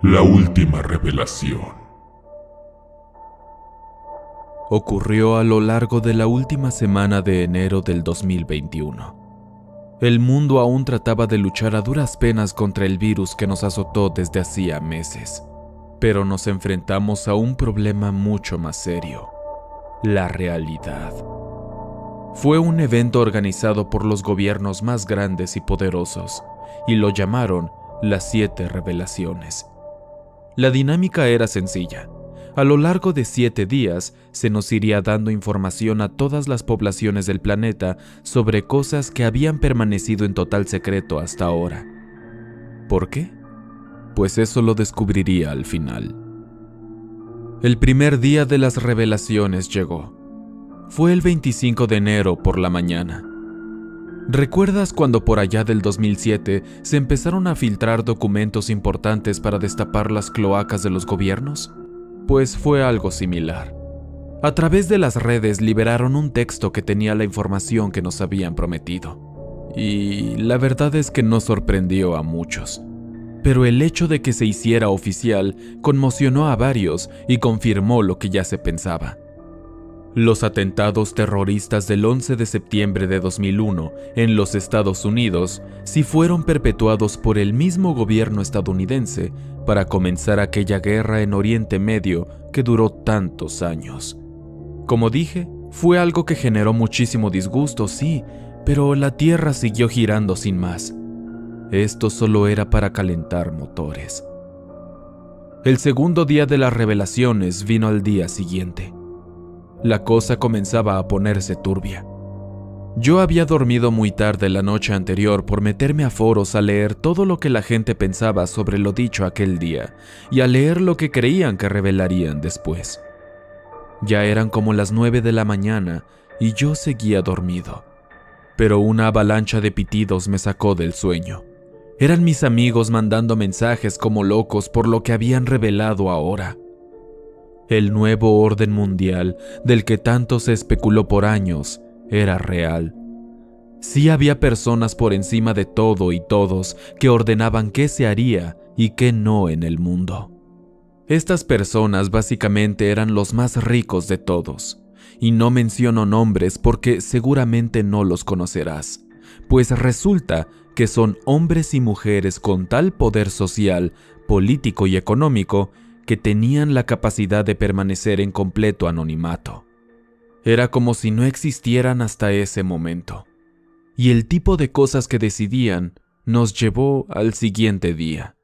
La última revelación. Ocurrió a lo largo de la última semana de enero del 2021. El mundo aún trataba de luchar a duras penas contra el virus que nos azotó desde hacía meses, pero nos enfrentamos a un problema mucho más serio: la realidad. Fue un evento organizado por los gobiernos más grandes y poderosos, y lo llamaron las 7 revelaciones. La dinámica era sencilla. A lo largo de 7 días se nos iría dando información a todas las poblaciones del planeta sobre cosas que habían permanecido en total secreto hasta ahora. ¿Por qué? Pues eso lo descubriría al final. El primer día de las revelaciones llegó. Fue el 25 de enero por la mañana. ¿Recuerdas cuando por allá del 2007 se empezaron a filtrar documentos importantes para destapar las cloacas de los gobiernos? Pues fue algo similar. A través de las redes liberaron un texto que tenía la información que nos habían prometido. Y la verdad es que no sorprendió a muchos. Pero el hecho de que se hiciera oficial conmocionó a varios y confirmó lo que ya se pensaba. Los atentados terroristas del 11 de septiembre de 2001 en los Estados Unidos sí fueron perpetuados por el mismo gobierno estadounidense para comenzar aquella guerra en Oriente Medio que duró tantos años. Como dije, fue algo que generó muchísimo disgusto, sí, pero la Tierra siguió girando sin más. Esto solo era para calentar motores. El segundo día de las revelaciones vino al día siguiente. La cosa comenzaba a ponerse turbia. Yo había dormido muy tarde la noche anterior por meterme a foros a leer todo lo que la gente pensaba sobre lo dicho aquel día y a leer lo que creían que revelarían después. Ya eran como las 9 de la mañana y yo seguía dormido, pero una avalancha de pitidos me sacó del sueño. Eran mis amigos mandando mensajes como locos por lo que habían revelado ahora. El nuevo orden mundial, del que tanto se especuló por años, era real. Sí había personas por encima de todo y todos que ordenaban qué se haría y qué no en el mundo. Estas personas básicamente eran los más ricos de todos, y no menciono nombres porque seguramente no los conocerás, pues resulta que son hombres y mujeres con tal poder social, político y económico que tenían la capacidad de permanecer en completo anonimato. Era como si no existieran hasta ese momento. Y el tipo de cosas que decidían nos llevó al siguiente día.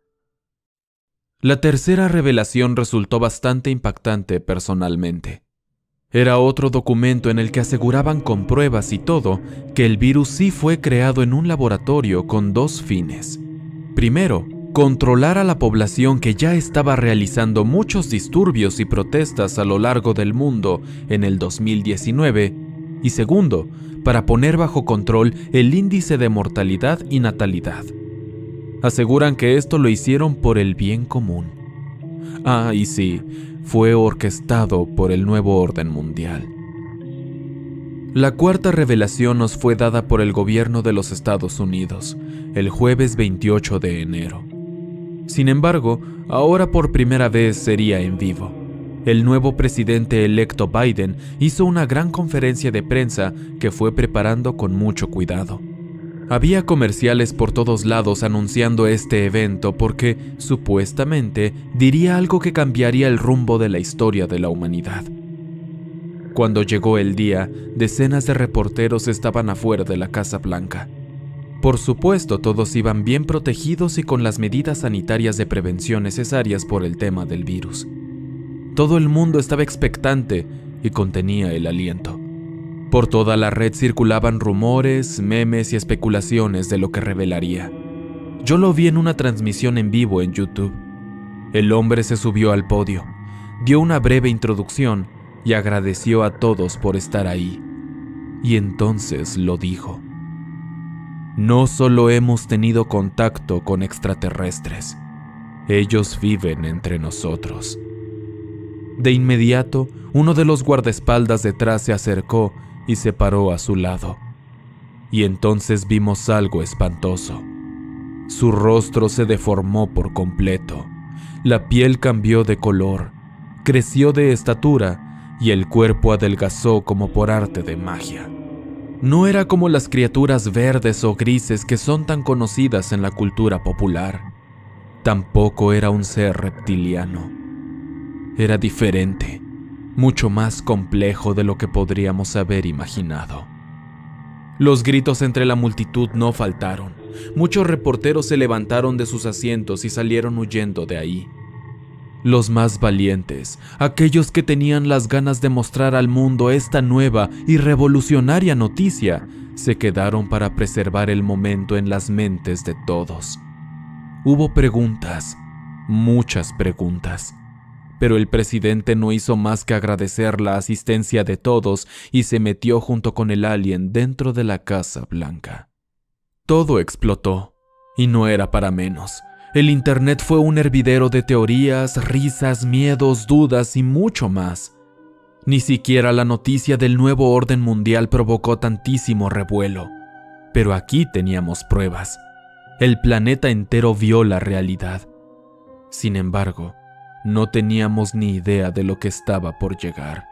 La tercera revelación resultó bastante impactante personalmente. Era otro documento en el que aseguraban con pruebas y todo que el virus sí fue creado en un laboratorio con 2 fines. Primero, controlar a la población que ya estaba realizando muchos disturbios y protestas a lo largo del mundo en el 2019, y segundo, para poner bajo control el índice de mortalidad y natalidad. Aseguran que esto lo hicieron por el bien común. Ah, y sí, fue orquestado por el nuevo orden mundial. La cuarta revelación nos fue dada por el gobierno de los Estados Unidos, el jueves 28 de enero. Sin embargo, ahora por primera vez sería en vivo. El nuevo presidente electo Biden hizo una gran conferencia de prensa que fue preparando con mucho cuidado. Había comerciales por todos lados anunciando este evento porque, supuestamente, diría algo que cambiaría el rumbo de la historia de la humanidad. Cuando llegó el día, decenas de reporteros estaban afuera de la Casa Blanca. Por supuesto, todos iban bien protegidos y con las medidas sanitarias de prevención necesarias por el tema del virus. Todo el mundo estaba expectante y contenía el aliento. Por toda la red circulaban rumores, memes y especulaciones de lo que revelaría. Yo lo vi en una transmisión en vivo en YouTube. El hombre se subió al podio, dio una breve introducción y agradeció a todos por estar ahí. Y entonces lo dijo. No solo hemos tenido contacto con extraterrestres, ellos viven entre nosotros. De inmediato, uno de los guardaespaldas detrás se acercó y se paró a su lado. Y entonces vimos algo espantoso. Su rostro se deformó por completo. La piel cambió de color, creció de estatura y el cuerpo adelgazó como por arte de magia. No era como las criaturas verdes o grises que son tan conocidas en la cultura popular. Tampoco era un ser reptiliano. Era diferente, mucho más complejo de lo que podríamos haber imaginado. Los gritos entre la multitud no faltaron. Muchos reporteros se levantaron de sus asientos y salieron huyendo de ahí. Los más valientes, aquellos que tenían las ganas de mostrar al mundo esta nueva y revolucionaria noticia, se quedaron para preservar el momento en las mentes de todos. Hubo preguntas, muchas preguntas, pero el presidente no hizo más que agradecer la asistencia de todos y se metió junto con el alien dentro de la Casa Blanca. Todo explotó, y no era para menos. El internet fue un hervidero de teorías, risas, miedos, dudas y mucho más. Ni siquiera la noticia del nuevo orden mundial provocó tantísimo revuelo. Pero aquí teníamos pruebas. El planeta entero vio la realidad. Sin embargo, no teníamos ni idea de lo que estaba por llegar.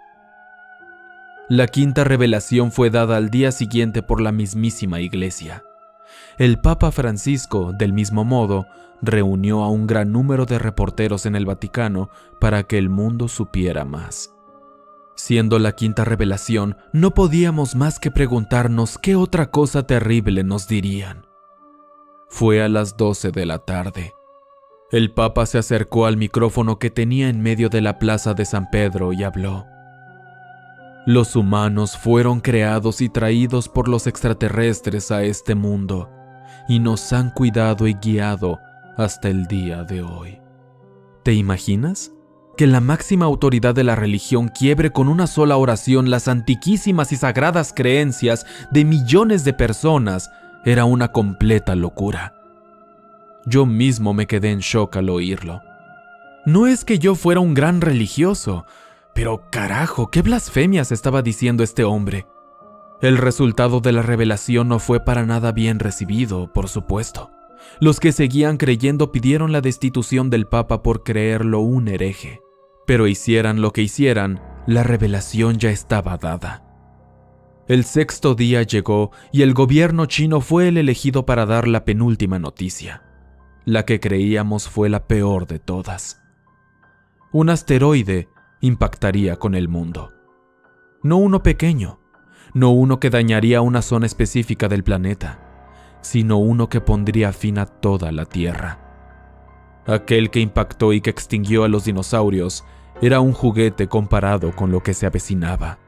La quinta revelación fue dada al día siguiente por la mismísima Iglesia. El Papa Francisco, del mismo modo, reunió a un gran número de reporteros en el Vaticano para que el mundo supiera más. Siendo la quinta revelación, no podíamos más que preguntarnos qué otra cosa terrible nos dirían. Fue a las 12 de la tarde. El Papa se acercó al micrófono que tenía en medio de la plaza de San Pedro y habló. Los humanos fueron creados y traídos por los extraterrestres a este mundo, y nos han cuidado y guiado hasta el día de hoy. ¿Te imaginas? Que la máxima autoridad de la religión quiebre con una sola oración las antiquísimas y sagradas creencias de millones de personas era una completa locura. Yo mismo me quedé en shock al oírlo. No es que yo fuera un gran religioso, pero carajo, qué blasfemias estaba diciendo este hombre. El resultado de la revelación no fue para nada bien recibido, por supuesto. Los que seguían creyendo pidieron la destitución del Papa por creerlo un hereje. Pero hicieran lo que hicieran, la revelación ya estaba dada. El sexto día llegó y el gobierno chino fue el elegido para dar la penúltima noticia. La que creíamos fue la peor de todas. Un asteroide impactaría con el mundo. No uno pequeño, no uno que dañaría una zona específica del planeta, sino uno que pondría fin a toda la Tierra. Aquel que impactó y que extinguió a los dinosaurios era un juguete comparado con lo que se avecinaba.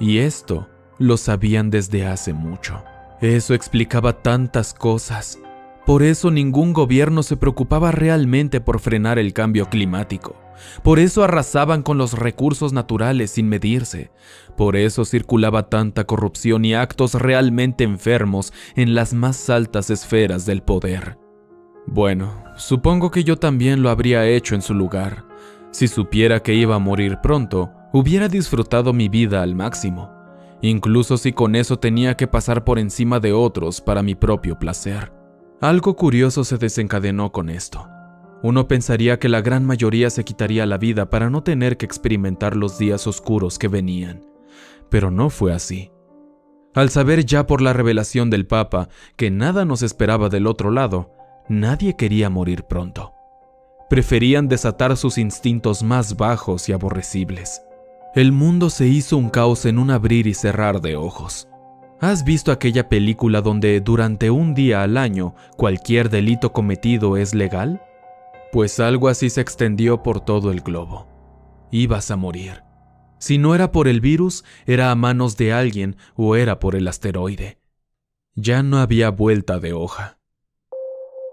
Y esto lo sabían desde hace mucho. Eso explicaba tantas cosas. Por eso ningún gobierno se preocupaba realmente por frenar el cambio climático. Por eso arrasaban con los recursos naturales sin medirse. Por eso circulaba tanta corrupción y actos realmente enfermos en las más altas esferas del poder. Bueno, supongo que yo también lo habría hecho en su lugar. Si supiera que iba a morir pronto, hubiera disfrutado mi vida al máximo, incluso si con eso tenía que pasar por encima de otros para mi propio placer. Algo curioso se desencadenó con esto. Uno pensaría que la gran mayoría se quitaría la vida para no tener que experimentar los días oscuros que venían, pero no fue así. Al saber ya por la revelación del Papa que nada nos esperaba del otro lado, nadie quería morir pronto. Preferían desatar sus instintos más bajos y aborrecibles. El mundo se hizo un caos en un abrir y cerrar de ojos. ¿Has visto aquella película donde durante un día al año cualquier delito cometido es legal? Pues algo así se extendió por todo el globo. Ibas a morir. Si no era por el virus, era a manos de alguien o era por el asteroide. Ya no había vuelta de hoja.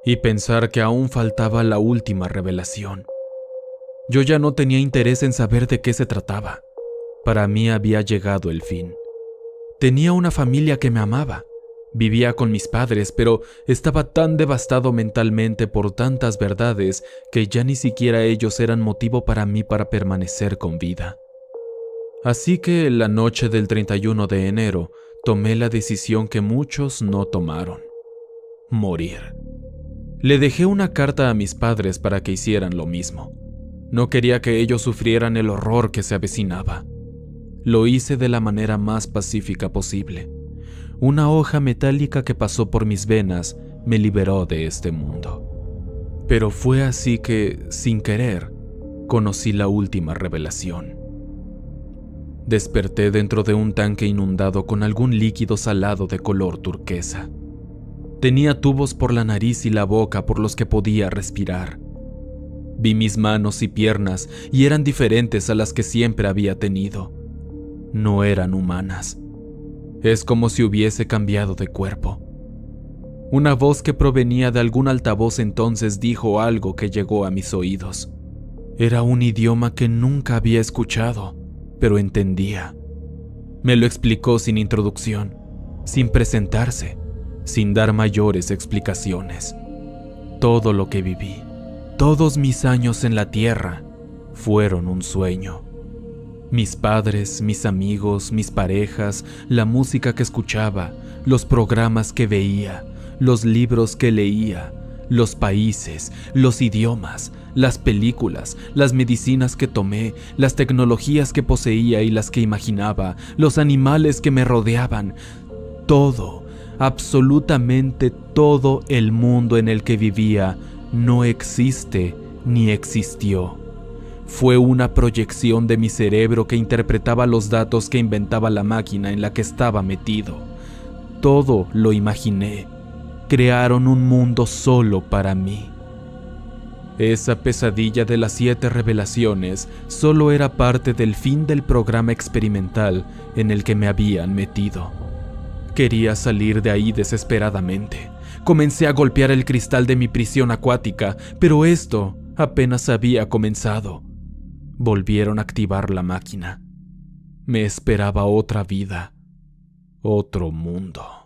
Y pensar que aún faltaba la última revelación. Yo ya no tenía interés en saber de qué se trataba. Para mí había llegado el fin. Tenía una familia que me amaba. Vivía con mis padres, pero estaba tan devastado mentalmente por tantas verdades que ya ni siquiera ellos eran motivo para mí para permanecer con vida. Así que la noche del 31 de enero tomé la decisión que muchos no tomaron: morir. Le dejé una carta a mis padres para que hicieran lo mismo. No quería que ellos sufrieran el horror que se avecinaba. Lo hice de la manera más pacífica posible. Una hoja metálica que pasó por mis venas me liberó de este mundo. Pero fue así que, sin querer, conocí la última revelación. Desperté dentro de un tanque inundado con algún líquido salado de color turquesa. Tenía tubos por la nariz y la boca por los que podía respirar. Vi mis manos y piernas y eran diferentes a las que siempre había tenido. No eran humanas. Es como si hubiese cambiado de cuerpo. Una voz que provenía de algún altavoz entonces dijo algo que llegó a mis oídos. Era un idioma que nunca había escuchado, pero entendía. Me lo explicó sin introducción, sin presentarse, sin dar mayores explicaciones. Todo lo que viví, todos mis años en la tierra, fueron un sueño. Mis padres, mis amigos, mis parejas, la música que escuchaba, los programas que veía, los libros que leía, los países, los idiomas, las películas, las medicinas que tomé, las tecnologías que poseía y las que imaginaba, los animales que me rodeaban, todo, absolutamente todo el mundo en el que vivía no existe ni existió. Fue una proyección de mi cerebro que interpretaba los datos que inventaba la máquina en la que estaba metido. Todo lo imaginé. Crearon un mundo solo para mí. Esa pesadilla de las 7 revelaciones solo era parte del fin del programa experimental en el que me habían metido. Quería salir de ahí desesperadamente. Comencé a golpear el cristal de mi prisión acuática, pero esto apenas había comenzado. Volvieron a activar la máquina. Me esperaba otra vida, otro mundo.